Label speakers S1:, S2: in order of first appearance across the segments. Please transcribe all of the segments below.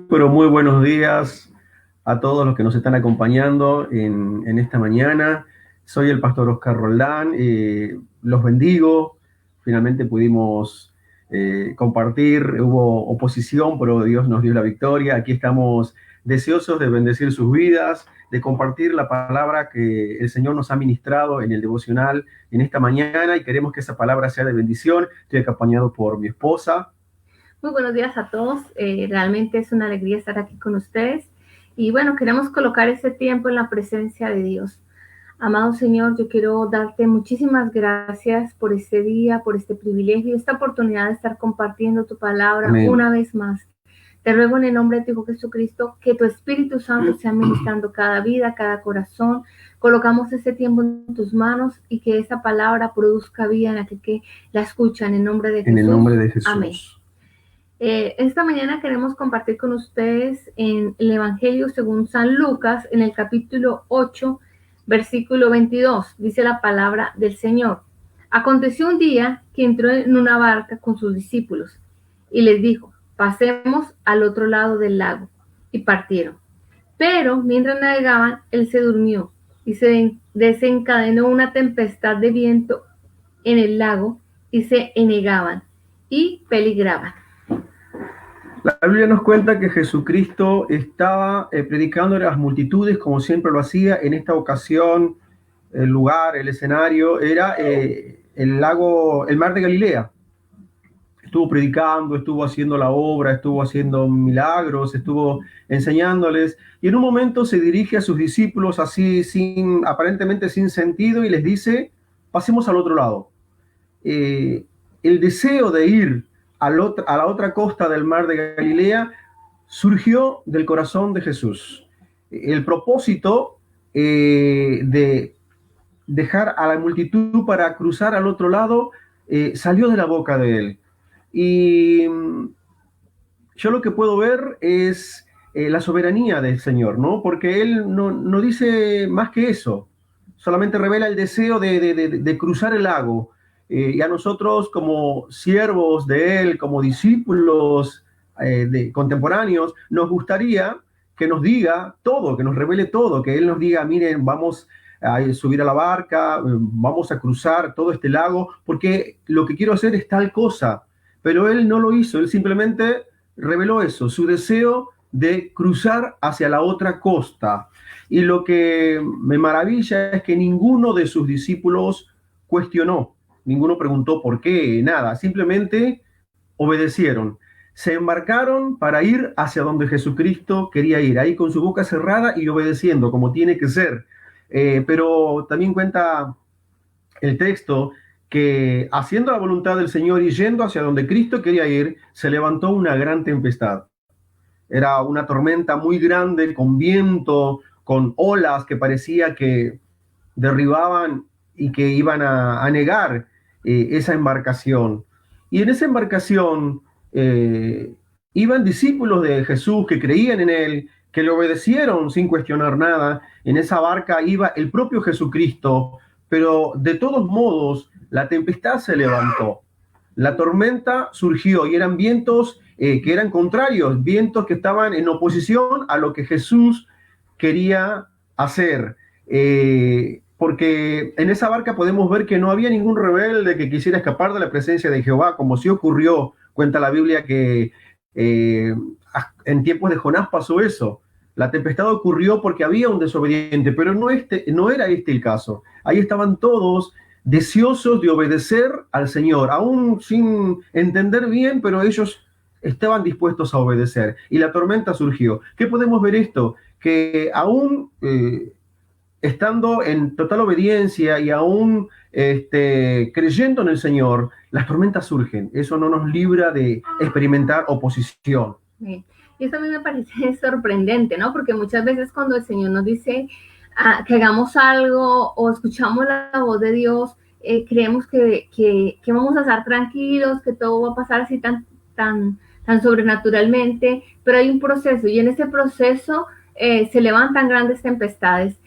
S1: Pero muy buenos días a todos los que nos están acompañando en esta mañana. Soy el pastor Oscar Roldán, los bendigo. Finalmente pudimos compartir, hubo oposición, pero Dios nos dio la victoria. Aquí estamos deseosos de bendecir sus vidas, de compartir la palabra que el Señor nos ha ministrado en el devocional en esta mañana y queremos que esa palabra sea de bendición. Estoy acompañado por mi esposa.
S2: Muy buenos días a todos. Realmente es una alegría estar aquí con ustedes. Y bueno, queremos colocar este tiempo en la presencia de Dios. Amado Señor, yo quiero darte muchísimas gracias por este día, por este privilegio, esta oportunidad de estar compartiendo tu palabra
S1: Amén.
S2: una vez más. Te ruego en el nombre de tu Hijo Jesucristo que tu Espíritu Santo sea ministrando cada vida, cada corazón. Colocamos este tiempo en tus manos y que esa palabra produzca vida en aquel que la escucha en el nombre de Jesús.
S1: En el nombre de Jesús.
S2: Amén. Esta mañana queremos compartir con ustedes en el Evangelio según San Lucas, en el capítulo 8, versículo 22. Dice la palabra del Señor. Aconteció un día que entró en una barca con sus discípulos y les dijo, pasemos al otro lado del lago. Y partieron. Pero mientras navegaban, él se durmió y se desencadenó una tempestad de viento en el lago y se enegaban y peligraban.
S1: La Biblia nos cuenta que Jesucristo estaba predicando a las multitudes como siempre lo hacía. En esta ocasión, el lugar, el escenario era el lago, el mar de Galilea. Estuvo predicando, estuvo haciendo la obra, estuvo haciendo milagros, estuvo enseñándoles. Y en un momento se dirige a sus discípulos así, aparentemente sin sentido, y les dice, pasemos al otro lado. El deseo de ir a la otra costa del mar de Galilea surgió del corazón de Jesús. El propósito de dejar a la multitud para cruzar al otro lado salió de la boca de él. Y yo lo que puedo ver es la soberanía del Señor, ¿no? Porque Él no dice más que eso, solamente revela el deseo de cruzar el lago. Y a nosotros como siervos de Él, como discípulos contemporáneos, nos gustaría que nos diga todo, que nos revele todo, que Él nos diga, miren, vamos a subir a la barca, vamos a cruzar todo este lago, porque lo que quiero hacer es tal cosa. Pero Él no lo hizo, Él simplemente reveló eso, su deseo de cruzar hacia la otra costa. Y lo que me maravilla es que ninguno de sus discípulos cuestionó, ninguno preguntó por qué, nada, simplemente obedecieron. Se embarcaron para ir hacia donde Jesucristo quería ir, ahí con su boca cerrada y obedeciendo, como tiene que ser. Pero también cuenta el texto que haciendo la voluntad del Señor y yendo hacia donde Cristo quería ir, se levantó una gran tempestad. Era una tormenta muy grande, con viento, con olas que parecía que derribaban y que iban a anegar esa embarcación. Y en esa embarcación iban discípulos de Jesús que creían en él, que le obedecieron sin cuestionar nada. En esa barca iba el propio Jesucristo, pero de todos modos la tempestad se levantó. La tormenta surgió y eran vientos que eran contrarios, vientos que estaban en oposición a lo que Jesús quería hacer. Porque en esa barca podemos ver que no había ningún rebelde que quisiera escapar de la presencia de Jehová, como sí ocurrió, cuenta la Biblia que en tiempos de Jonás pasó eso. La tempestad ocurrió porque había un desobediente, pero no era este el caso. Ahí estaban todos deseosos de obedecer al Señor, aún sin entender bien, pero ellos estaban dispuestos a obedecer. Y la tormenta surgió. ¿Qué podemos ver esto? Que aún estando en total obediencia y aún creyendo en el Señor, las tormentas surgen. Eso no nos libra de experimentar oposición.
S2: Y eso a mí me parece sorprendente, ¿no? Porque muchas veces cuando el Señor nos dice que hagamos algo o escuchamos la voz de Dios, creemos que vamos a estar tranquilos, que todo va a pasar así tan sobrenaturalmente, pero hay un proceso y en ese proceso se levantan grandes tempestades.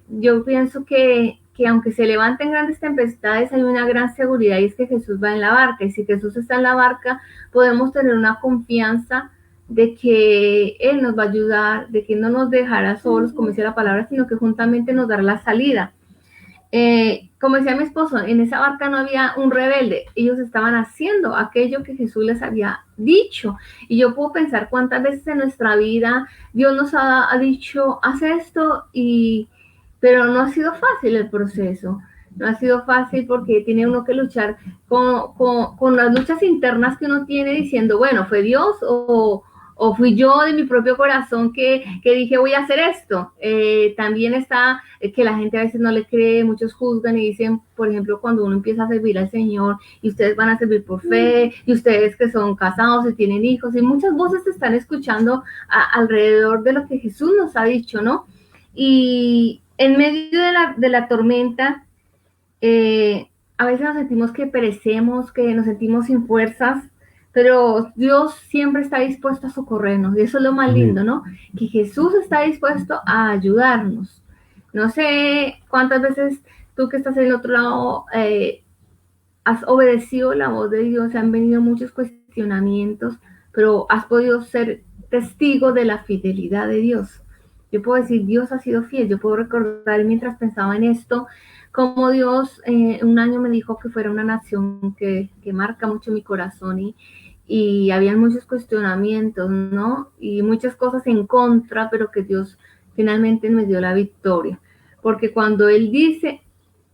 S2: Yo pienso que aunque se levanten grandes tempestades, hay una gran seguridad y es que Jesús va en la barca. Y si Jesús está en la barca, podemos tener una confianza de que Él nos va a ayudar, de que no nos dejará solos, como dice la palabra, sino que juntamente nos dará la salida. Como decía mi esposo, en esa barca no había un rebelde, ellos estaban haciendo aquello que Jesús les había dicho. Y yo puedo pensar cuántas veces en nuestra vida Dios nos ha dicho, haz esto, pero no ha sido fácil el proceso. No ha sido fácil porque tiene uno que luchar con las luchas internas que uno tiene diciendo, bueno, ¿fue Dios o fui yo de mi propio corazón que dije voy a hacer esto? También está que la gente a veces no le cree, muchos juzgan y dicen, por ejemplo, cuando uno empieza a servir al Señor y ustedes van a servir por fe y ustedes que son casados y tienen hijos y muchas voces se están escuchando alrededor de lo que Jesús nos ha dicho, ¿no? Y en medio de la tormenta, a veces nos sentimos que perecemos, que nos sentimos sin fuerzas, pero Dios siempre está dispuesto a socorrernos, y eso es lo más lindo, ¿no? Que Jesús está dispuesto a ayudarnos. No sé cuántas veces tú que estás en el otro lado has obedecido la voz de Dios, han venido muchos cuestionamientos, pero has podido ser testigo de la fidelidad de Dios. Yo puedo decir, Dios ha sido fiel. Yo puedo recordar mientras pensaba en esto, como Dios un año me dijo que fuera una nación que marca mucho mi corazón y habían muchos cuestionamientos, ¿no? Y muchas cosas en contra, pero que Dios finalmente me dio la victoria. Porque cuando Él dice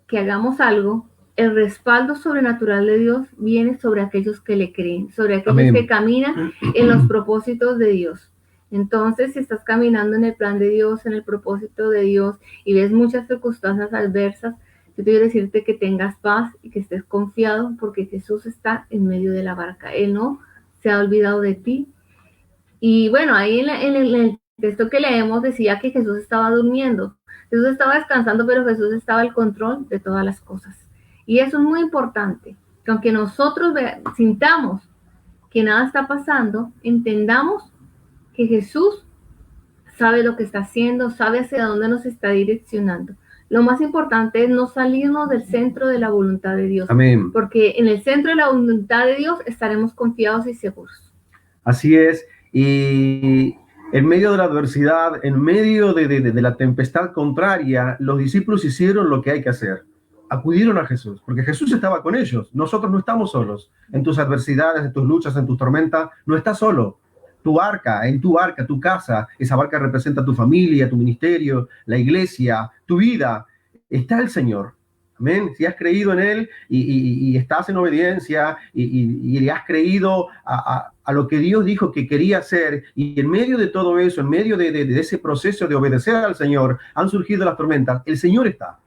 S2: que hagamos algo, el respaldo sobrenatural de Dios viene sobre aquellos que le creen, sobre aquellos Amén. Que caminan en los propósitos de Dios. Entonces, si estás caminando en el plan de Dios, en el propósito de Dios, y ves muchas circunstancias adversas, yo quiero decirte que tengas paz y que estés confiado, porque Jesús está en medio de la barca. Él no se ha olvidado de ti. Y bueno, ahí en el texto que leemos decía que Jesús estaba durmiendo. Jesús estaba descansando, pero Jesús estaba al control de todas las cosas. Y eso es muy importante, que aunque nosotros sintamos que nada está pasando, entendamos que Jesús sabe lo que está haciendo, sabe hacia dónde nos está direccionando. Lo más importante es no salirnos del centro de la voluntad de Dios.
S1: Amén.
S2: Porque en el centro de la voluntad de Dios estaremos confiados y seguros.
S1: Así es. Y en medio de la adversidad, en medio de la tempestad contraria, los discípulos hicieron lo que hay que hacer. Acudieron a Jesús, porque Jesús estaba con ellos. Nosotros no estamos solos. En tus adversidades, en tus luchas, en tus tormentas, no estás solo. En tu barca, tu casa, esa barca representa tu familia, tu ministerio, la iglesia, tu vida. Está el Señor. Amén. Si has creído en Él y estás en obediencia y le has creído a lo que Dios dijo que quería hacer, y en medio de todo eso, en medio de ese proceso de obedecer al Señor, han surgido las tormentas, el Señor está.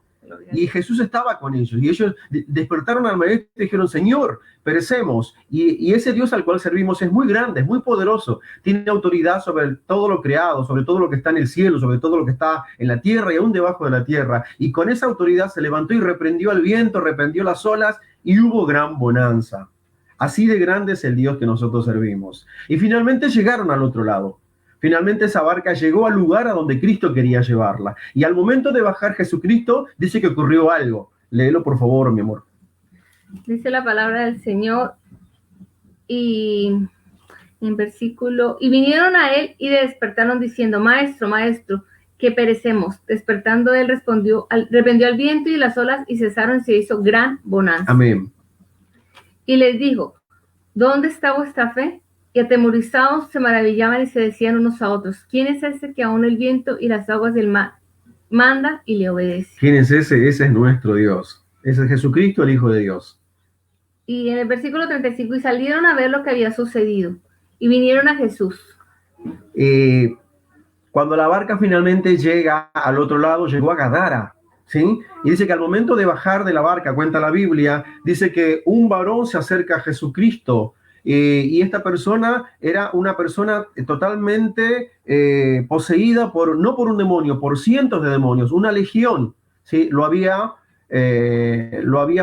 S1: Y Jesús estaba con ellos, y ellos despertaron al maestro y dijeron, Señor, perecemos. Y ese Dios al cual servimos es muy grande, es muy poderoso, tiene autoridad sobre todo lo creado, sobre todo lo que está en el cielo, sobre todo lo que está en la tierra y aún debajo de la tierra. Y con esa autoridad se levantó y reprendió al viento, reprendió las olas, y hubo gran bonanza. Así de grande es el Dios que nosotros servimos. Y finalmente llegaron al otro lado. Finalmente esa barca llegó al lugar a donde Cristo quería llevarla. Y al momento de bajar Jesucristo, dice que ocurrió algo. Léelo, por favor, mi amor.
S2: Dice la palabra del Señor, y en versículo, y vinieron a él y le despertaron diciendo, Maestro, Maestro, que perecemos. Despertando él reprendió al viento y las olas, y cesaron y se hizo gran bonanza.
S1: Amén.
S2: Y les dijo, ¿dónde está vuestra fe? Y atemorizados se maravillaban y se decían unos a otros, ¿quién es ese que aún el viento y las aguas del mar manda y le obedece?
S1: ¿Quién es ese? Ese es nuestro Dios. Ese es Jesucristo, el Hijo de Dios.
S2: Y en el versículo 35, y salieron a ver lo que había sucedido, y vinieron a Jesús.
S1: Cuando la barca finalmente llega al otro lado, llegó a Gadara, ¿sí? Y dice que al momento de bajar de la barca, cuenta la Biblia, dice que un varón se acerca a Jesucristo, y esta persona era una persona totalmente poseída no por un demonio, por cientos de demonios, una legión, ¿sí? Lo había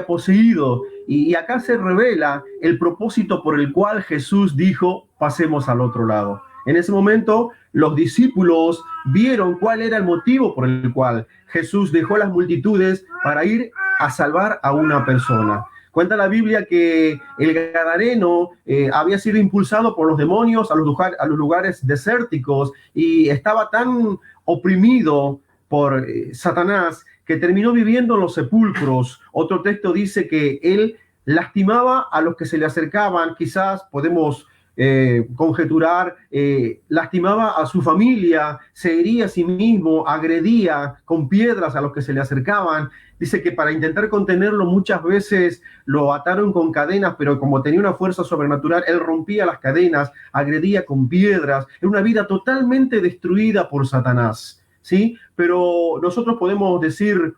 S1: poseído, y acá se revela el propósito por el cual Jesús dijo, pasemos al otro lado. En ese momento, los discípulos vieron cuál era el motivo por el cual Jesús dejó las multitudes para ir a salvar a una persona. Cuenta la Biblia que el Gadareno había sido impulsado por los demonios a los lugares desérticos y estaba tan oprimido por Satanás que terminó viviendo en los sepulcros. Otro texto dice que él lastimaba a los que se le acercaban, quizás podemos conjeturar, lastimaba a su familia, se hería a sí mismo, agredía con piedras a los que se le acercaban. Dice que para intentar contenerlo muchas veces lo ataron con cadenas, pero como tenía una fuerza sobrenatural, él rompía las cadenas, agredía con piedras. Era una vida totalmente destruida por Satanás, ¿sí? Pero nosotros podemos decir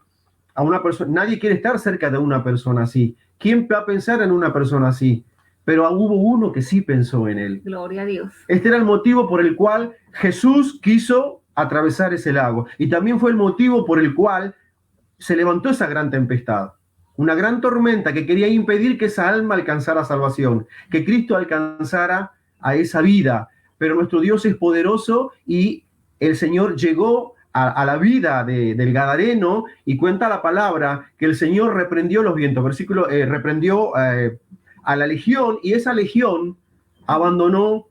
S1: a una persona, nadie quiere estar cerca de una persona así. ¿Quién va a pensar en una persona así? Pero hubo uno que sí pensó en él.
S2: Gloria a Dios.
S1: Este era el motivo por el cual Jesús quiso atravesar ese lago. Y también fue el motivo por el cual se levantó esa gran tempestad. Una gran tormenta que quería impedir que esa alma alcanzara salvación, que Cristo alcanzara a esa vida. Pero nuestro Dios es poderoso y el Señor llegó a la vida del Gadareno y cuenta la palabra que el Señor reprendió los vientos. Versículo, reprendió a la legión y esa legión abandonó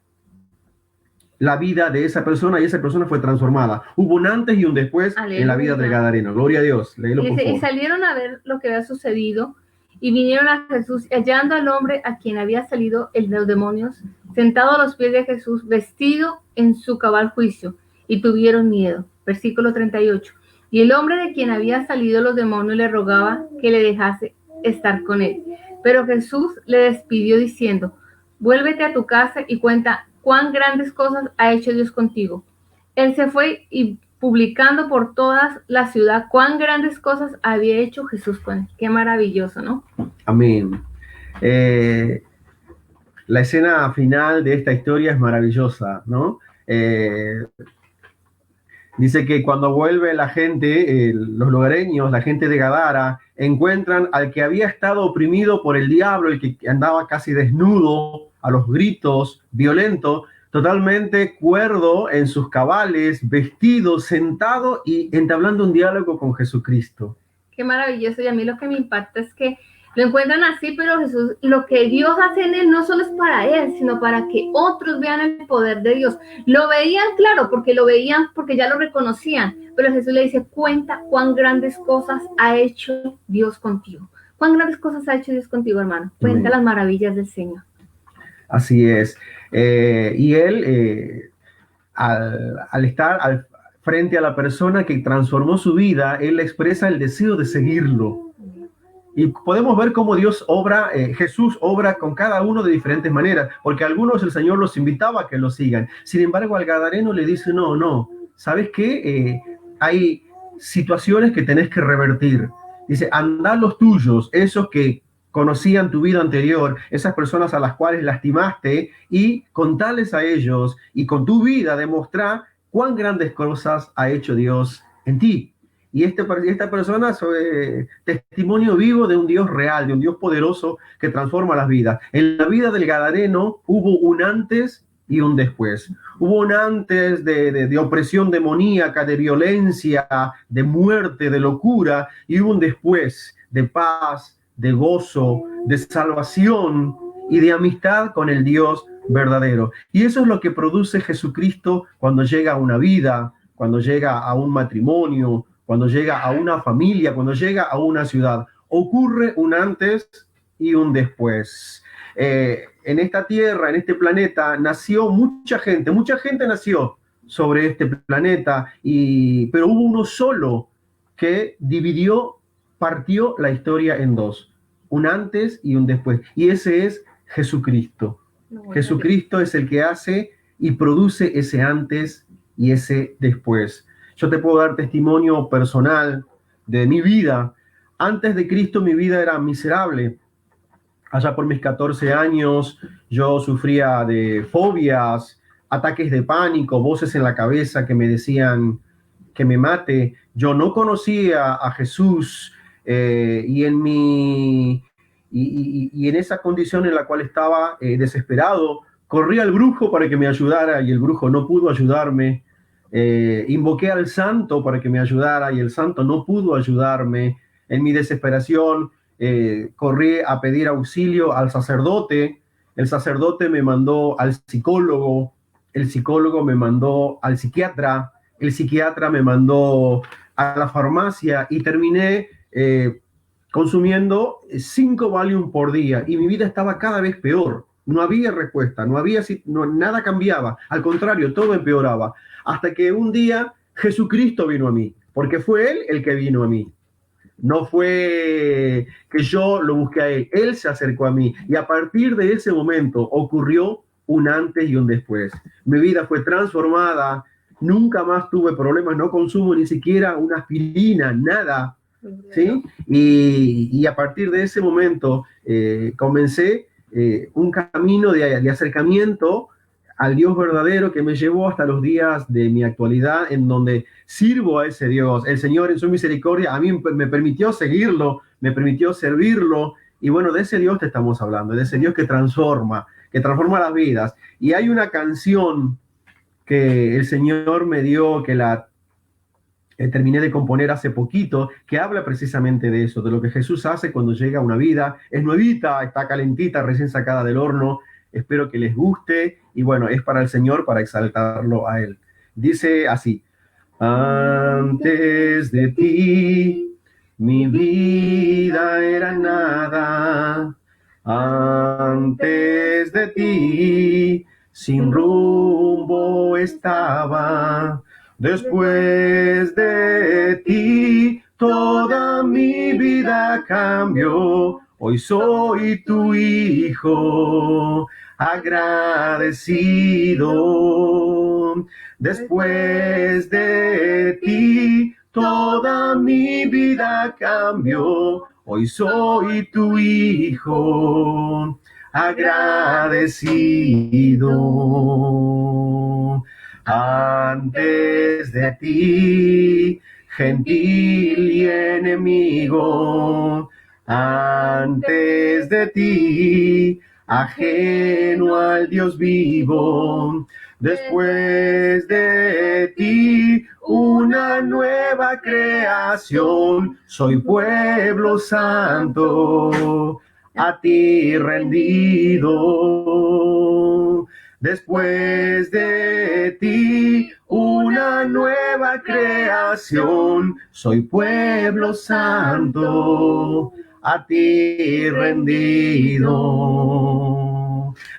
S1: la vida de esa persona y esa persona fue transformada. Hubo un antes y un después. Aleluya. En la vida del Gadareno. Gloria a Dios. Léelo, por favor.
S2: Y salieron a ver lo que había sucedido y vinieron a Jesús, hallando al hombre a quien había salido el de los demonios, sentado a los pies de Jesús, vestido en su cabal juicio, y tuvieron miedo. Versículo 38. Y el hombre de quien había salido los demonios le rogaba que le dejase estar con él. Pero Jesús le despidió diciendo: vuélvete a tu casa y cuenta cuán grandes cosas ha hecho Dios contigo. Él se fue y publicando por toda la ciudad cuán grandes cosas había hecho Jesús con él. Qué maravilloso, ¿no?
S1: Amén. La escena final de esta historia es maravillosa, ¿no? Dice que cuando vuelve la gente, los lugareños, la gente de Gadara, encuentran al que había estado oprimido por el diablo, el que andaba casi desnudo, a los gritos, violento, totalmente cuerdo en sus cabales, vestido, sentado y entablando un diálogo con Jesucristo.
S2: Qué maravilloso. Y a mí lo que me impacta es que lo encuentran así, pero Jesús, lo que Dios hace en él no solo es para él, sino para que otros vean el poder de Dios. Lo veían, claro, porque lo veían, porque ya lo reconocían, pero Jesús le dice: cuenta cuán grandes cosas ha hecho Dios contigo. ¿Cuán grandes cosas ha hecho Dios contigo, hermano? Cuenta Amén. Las maravillas del Señor.
S1: Así es. Y él, al estar frente a la persona que transformó su vida, él expresa el deseo de seguirlo. Y podemos ver cómo Dios obra, Jesús obra con cada uno de diferentes maneras, porque a algunos el Señor los invitaba a que lo sigan. Sin embargo, al Gadareno le dice: no, ¿sabes qué? Hay situaciones que tenés que revertir. Dice: andá los tuyos, esos que conocían tu vida anterior, esas personas a las cuales lastimaste, y contales a ellos, y con tu vida demostrar cuán grandes cosas ha hecho Dios en ti. Y esta persona es testimonio vivo de un Dios real, de un Dios poderoso que transforma las vidas. En la vida del Gadareno hubo un antes y un después. Hubo un antes de opresión demoníaca, de violencia, de muerte, de locura, y hubo un después de paz, de gozo, de salvación y de amistad con el Dios verdadero. Y eso es lo que produce Jesucristo cuando llega a una vida, cuando llega a un matrimonio, cuando llega a una familia, cuando llega a una ciudad. Ocurre un antes y un después. En esta tierra, en este planeta, nació mucha gente nació sobre este planeta, pero hubo uno solo que partió la historia en dos, un antes y un después, y ese es Jesucristo. Jesucristo es el que hace y produce ese antes y ese después. Yo te puedo dar testimonio personal de mi vida. Antes de Cristo mi vida era miserable. Allá por mis 14 años yo sufría de fobias, ataques de pánico, voces en la cabeza que me decían que me mate. Yo no conocía a Jesús y en esa condición en la cual estaba desesperado, corrí al brujo para que me ayudara y el brujo no pudo ayudarme. Invoqué al santo para que me ayudara y el santo no pudo ayudarme. En mi desesperación corrí a pedir auxilio al sacerdote, el sacerdote me mandó al psicólogo, el psicólogo me mandó al psiquiatra, el psiquiatra me mandó a la farmacia y terminé consumiendo 5 Valium por día y mi vida estaba cada vez peor. No había respuesta, nada cambiaba. Al contrario, todo empeoraba. Hasta que un día Jesucristo vino a mí, porque fue Él el que vino a mí. No fue que yo lo busqué a Él se acercó a mí. Y a partir de ese momento ocurrió un antes y un después. Mi vida fue transformada, nunca más tuve problemas, no consumo ni siquiera una aspirina, nada. ¿Sí? Y a partir de ese momento comencé un camino de acercamiento al Dios verdadero que me llevó hasta los días de mi actualidad, en donde sirvo a ese Dios. El Señor en su misericordia a mí me permitió seguirlo, me permitió servirlo, y bueno, de ese Dios te estamos hablando, de ese Dios que transforma las vidas. Y hay una canción que el Señor me dio, que la terminé de componer hace poquito, que habla precisamente de eso, de lo que Jesús hace cuando llega a una vida. Es nuevita, está calentita, recién sacada del horno. Espero que les guste y bueno, es para el Señor, para exaltarlo a Él. Dice así: antes de ti mi vida era nada, antes de ti sin rumbo estaba. Después de ti, toda mi vida cambió. Hoy soy tu hijo, agradecido. Después de ti, toda mi vida cambió. Hoy soy tu hijo, agradecido. Antes de ti, gentil y enemigo, antes de ti, ajeno al Dios vivo, después de ti, una nueva creación, soy pueblo santo, a ti rendido. Después de ti, una nueva creación, soy pueblo santo, a ti rendido.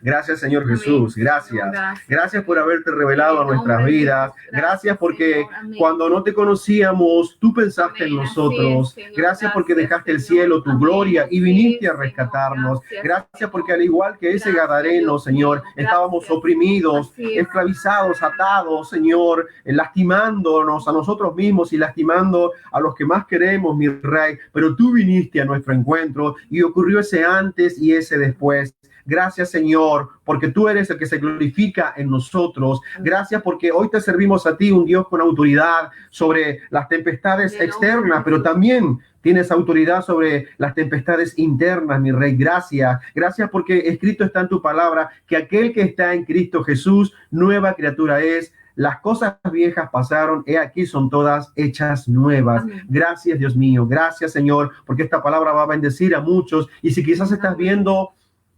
S1: Gracias, Señor Jesús, gracias. Gracias por haberte revelado a nuestras vidas. Gracias porque cuando no te conocíamos, tú pensaste en nosotros. Gracias porque dejaste el cielo, tu gloria, y viniste a rescatarnos. Gracias porque al igual que ese gadareno, Señor, estábamos oprimidos, esclavizados, atados, Señor, lastimándonos a nosotros mismos y lastimando a los que más queremos, mi Rey. Pero tú viniste a nuestro encuentro y ocurrió ese antes y ese después. Gracias, Señor, porque tú eres el que se glorifica en nosotros. Gracias porque hoy te servimos a ti, un Dios con autoridad sobre las tempestades externas, pero también tienes autoridad sobre las tempestades internas, mi Rey. Gracias. Gracias porque escrito está en tu palabra que aquel que está en Cristo Jesús, nueva criatura es. Las cosas viejas pasaron, he aquí son todas hechas nuevas. Amén. Gracias, Dios mío. Gracias, Señor, porque esta palabra va a bendecir a muchos. Y si quizás estás viendo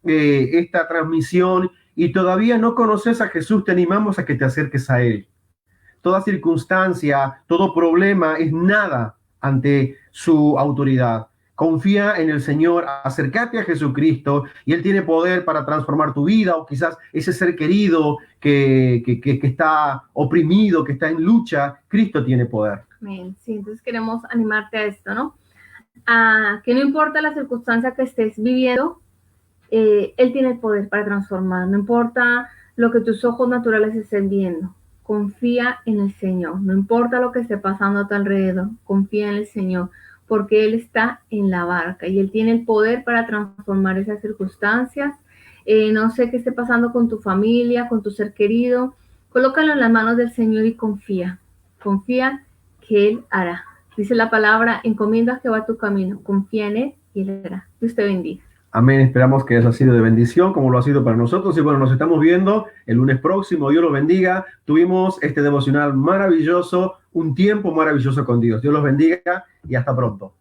S1: esta transmisión y todavía no conoces a Jesús, te animamos a que te acerques a Él. Toda circunstancia, todo problema es nada ante su autoridad. Confía en el Señor, acércate a Jesucristo y Él tiene poder para transformar tu vida, o quizás ese ser querido que está oprimido, que está en lucha. Cristo tiene poder.
S2: Amén. Sí, entonces queremos animarte a esto, ¿no? A que no importa la circunstancia que estés viviendo, Él tiene el poder para transformar. No importa lo que tus ojos naturales estén viendo, confía en el Señor. No importa lo que esté pasando a tu alrededor, confía en el Señor, porque Él está en la barca y Él tiene el poder para transformar esas circunstancias. No sé qué esté pasando con tu familia, con tu ser querido, colócalo en las manos del Señor y confía que Él hará. Dice la palabra, encomienda a Jehová tu camino, confía en Él y Él hará. Dios te bendiga.
S1: Amén, esperamos que eso ha sido de bendición como lo ha sido para nosotros. Y bueno, nos estamos viendo el lunes próximo. Dios los bendiga. Tuvimos este devocional maravilloso, un tiempo maravilloso con Dios. Dios los bendiga y hasta pronto.